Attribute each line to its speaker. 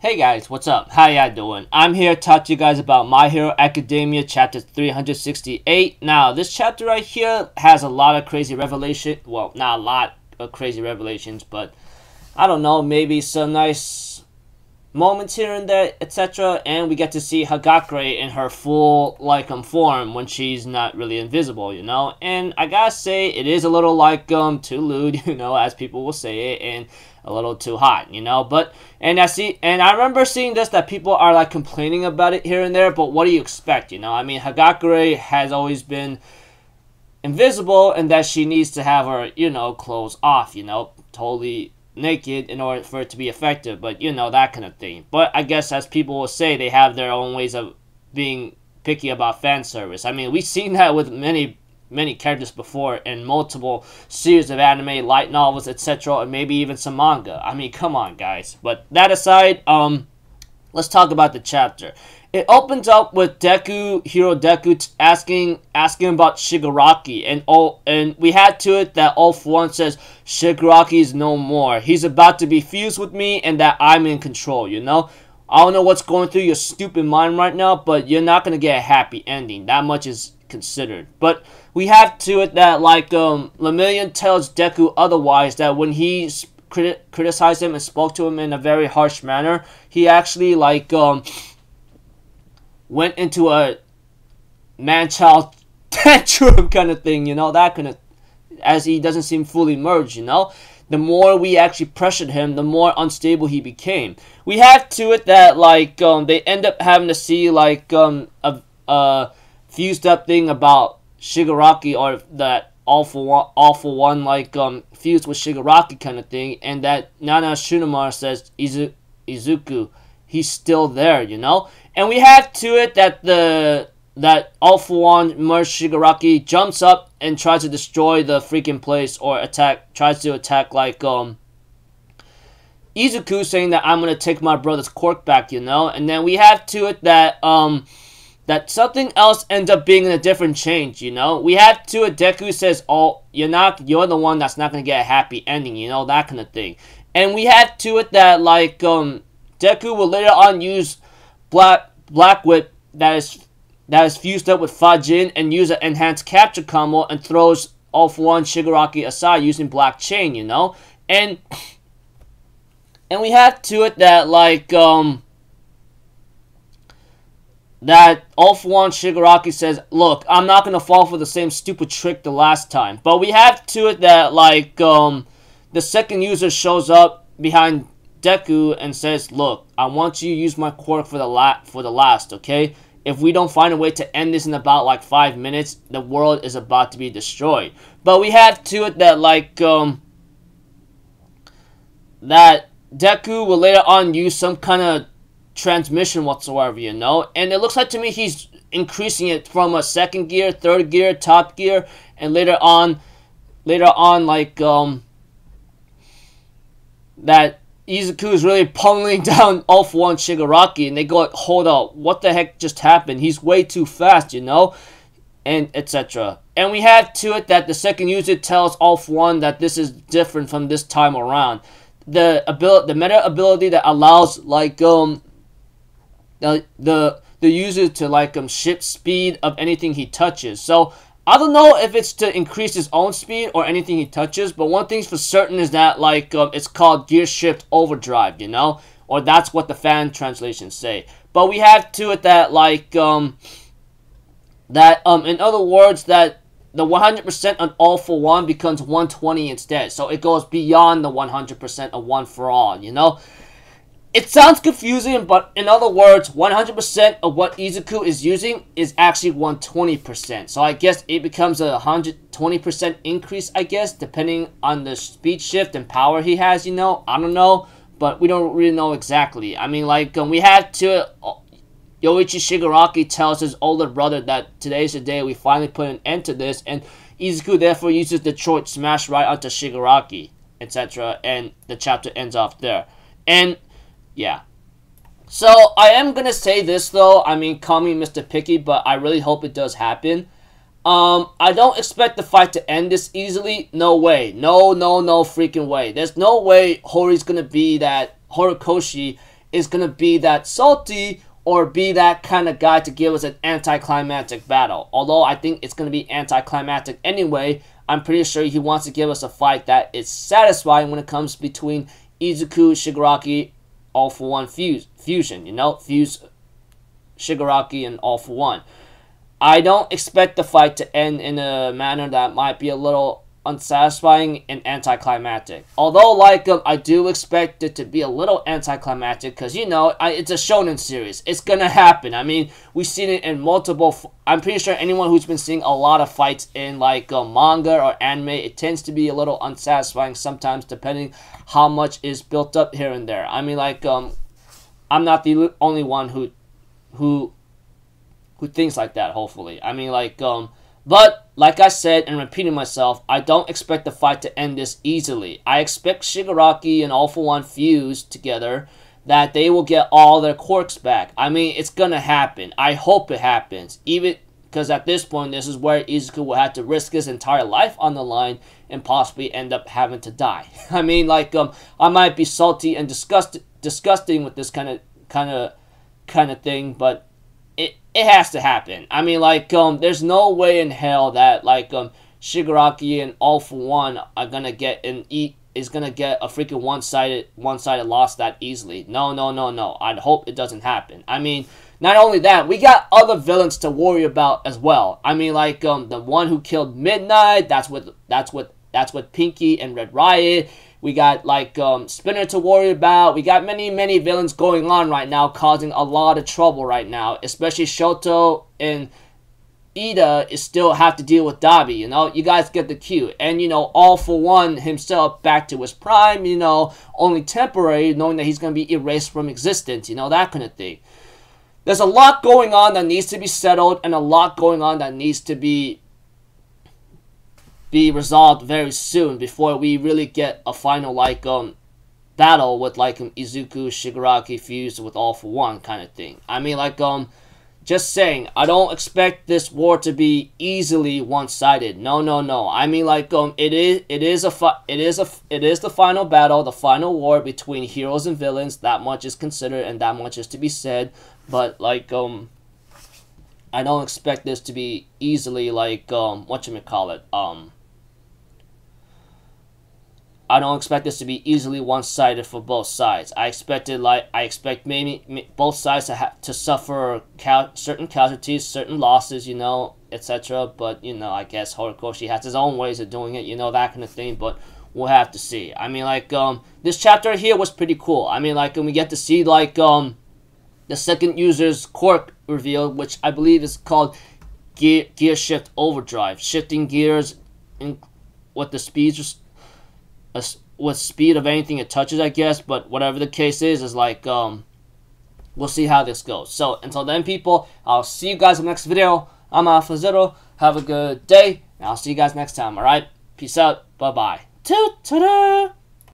Speaker 1: Hey guys, what's up? How y'all doing? I'm here to talk to you guys about My Hero Academia chapter 368. Now, this chapter right here has a lot of crazy revelation. Well, not a lot of crazy revelations, but I don't know, maybe some nice moments here and there, etc. And we get to see Hagakure in her full, form when she's not really invisible, you know? And I gotta say, it is a little, too lewd, you know, as people will say it, and a little too hot, you know? And I remember seeing this, that people are, complaining about it here and there, but what do you expect, you know? I mean, Hagakure has always been invisible, and that she needs to have her, you know, clothes off, you know, totally naked in order for it to be effective, but you know, that kind of thing. But I guess, as people will say, they have their own ways of being picky about fan service. I mean, we've seen that with many characters before in multiple series of anime, light novels, etc., and maybe even some manga. I mean, come on, guys. But that aside, let's talk about the chapter. It opens up with Hero Deku asking about Shigaraki, and we had to it that All For One says Shigaraki is no more. He's about to be fused with me, and that I'm in control. You know, I don't know what's going through your stupid mind right now, but you're not gonna get a happy ending. That much is considered. But we have to it that Lemillion tells Deku otherwise, that when he criticized him and spoke to him in a very harsh manner, he actually went into a man-child tantrum kind of thing, you know, that kind of, as he doesn't seem fully merged, you know. The more we actually pressured him, the more unstable he became. We have to it that they end up having to see a fused up thing about Shigaraki, or that all for one fused with Shigaraki kind of thing, and that Nana Shunamar says Izuku, he's still there, you know. And we have to it that All For One merged Shigaraki jumps up and tries to destroy the freaking place, or tries to attack Izuku, saying that I'm gonna take my brother's Quirk back, you know. And then we have to it that that something else ends up being in a different change, you know. We have to it Deku says, "Oh, you're the one that's not gonna get a happy ending," you know, that kind of thing. And we have to it that Deku will later on use Black Whip that is fused up with Fajin, and use an enhanced capture combo, and throws All For One Shigaraki aside using Black Chain, you know. And we have to it that that All For One Shigaraki says, "Look, I'm not gonna fall for the same stupid trick the last time." But we have to it that the second user shows up behind Deku and says, "Look, I want you to use my quirk for the last, okay? If we don't find a way to end this in about 5 minutes, the world is about to be destroyed." But we have to it that that Deku will later on use some kind of transmission whatsoever, you know. And it looks like to me he's increasing it from a second gear, third gear, top gear, and later on that Izuku is really pummeling down All For One Shigaraki, and they go hold up, what the heck just happened? He's way too fast, you know, and etc. And we have to it that the second user tells All For One that this is different from this time around. The meta ability that allows the user to shift speed of anything he touches. So I don't know if it's to increase his own speed or anything he touches, but one thing's for certain is that it's called Gear Shift Overdrive, you know, or that's what the fan translations say. But we have to it that in other words, that the 100% on All For One becomes 120 instead, so it goes beyond the 100% of One For All, you know. It sounds confusing, but in other words, 100% of what Izuku is using is actually 120%. So I guess it becomes a 120% increase, I guess, depending on the speed shift and power he has, you know. I don't know, but we don't really know exactly. I mean, we had to... Yoichi Shigaraki tells his older brother that today's the day we finally put an end to this, and Izuku therefore uses Detroit Smash right onto Shigaraki, etc. And the chapter ends off there. And... yeah. So, I am gonna say this though, I mean, call me Mr. Picky, but I really hope it does happen. I don't expect the fight to end this easily. No way. No freaking way. There's no way Hori's gonna be that Horikoshi is going to be that salty or be that kind of guy to give us an anticlimactic battle. Although I think it's going to be anticlimactic anyway, I'm pretty sure he wants to give us a fight that is satisfying when it comes between Izuku, Shigaraki, All For One fusion, you know? Fuse Shigaraki and All For One. I don't expect the fight to end in a manner that might be a little unsatisfying and anticlimactic. Although, like, I do expect it to be a little anticlimactic because, you know, it's a shonen series. It's gonna happen. I mean, we've seen it in multiple... I'm pretty sure anyone who's been seeing a lot of fights in, like, manga or anime, it tends to be a little unsatisfying sometimes, depending how much is built up here and there. I mean, like, I'm not the only one who thinks like that, hopefully. I mean, like, but, like I said, and repeating myself, I don't expect the fight to end this easily. I expect Shigaraki and All For One fuse together, that they will get all their quirks back. I mean, it's gonna happen. I hope it happens. Even because at this point, this is where Izuku will have to risk his entire life on the line and possibly end up having to die. I mean, like, I might be salty and disgusting with this kind of thing, but it has to happen. I mean, like, there's no way in hell that, like, Shigaraki and All For One are gonna get is gonna get a freaking one-sided loss that easily. No. I'd hope it doesn't happen. I mean, not only that, we got other villains to worry about as well. I mean, like, the one who killed Midnight, that's with Pinky and Red Riot. We got, like, Spinner to worry about. We got many villains going on right now, causing a lot of trouble right now. Especially Shoto and Ida still have to deal with Dabi, you know? You guys get the cue. And, you know, All For One himself back to his prime, you know, only temporary, knowing that he's going to be erased from existence, you know, that kind of thing. There's a lot going on that needs to be settled, and a lot going on that needs to be resolved very soon before we really get a final, like, battle with, like, Izuku, Shigaraki fused with All For One kind of thing. I mean, like, just saying, I don't expect this war to be easily one-sided. No. I mean, like, it is the final battle, the final war between heroes and villains. That much is considered and that much is to be said. But, like, I don't expect this to be easily, like, whatchamacallit, I don't expect this to be easily one-sided for both sides. I expect maybe both sides to suffer certain casualties, certain losses, you know, etc. But, you know, I guess Horikoshi has his own ways of doing it, you know, that kind of thing. But we'll have to see. I mean, like, this chapter here was pretty cool. I mean, like, and we get to see, like, the second user's quirk reveal, which I believe is called Gear Shift Overdrive, shifting gears with the speed of anything it touches, I guess. But whatever the case is like, we'll see how this goes. So until then, people, I'll see you guys in the next video. I'm Alpha Zero. Have a good day, and I'll see you guys next time. All right, peace out. Bye bye. Ta-ta-da!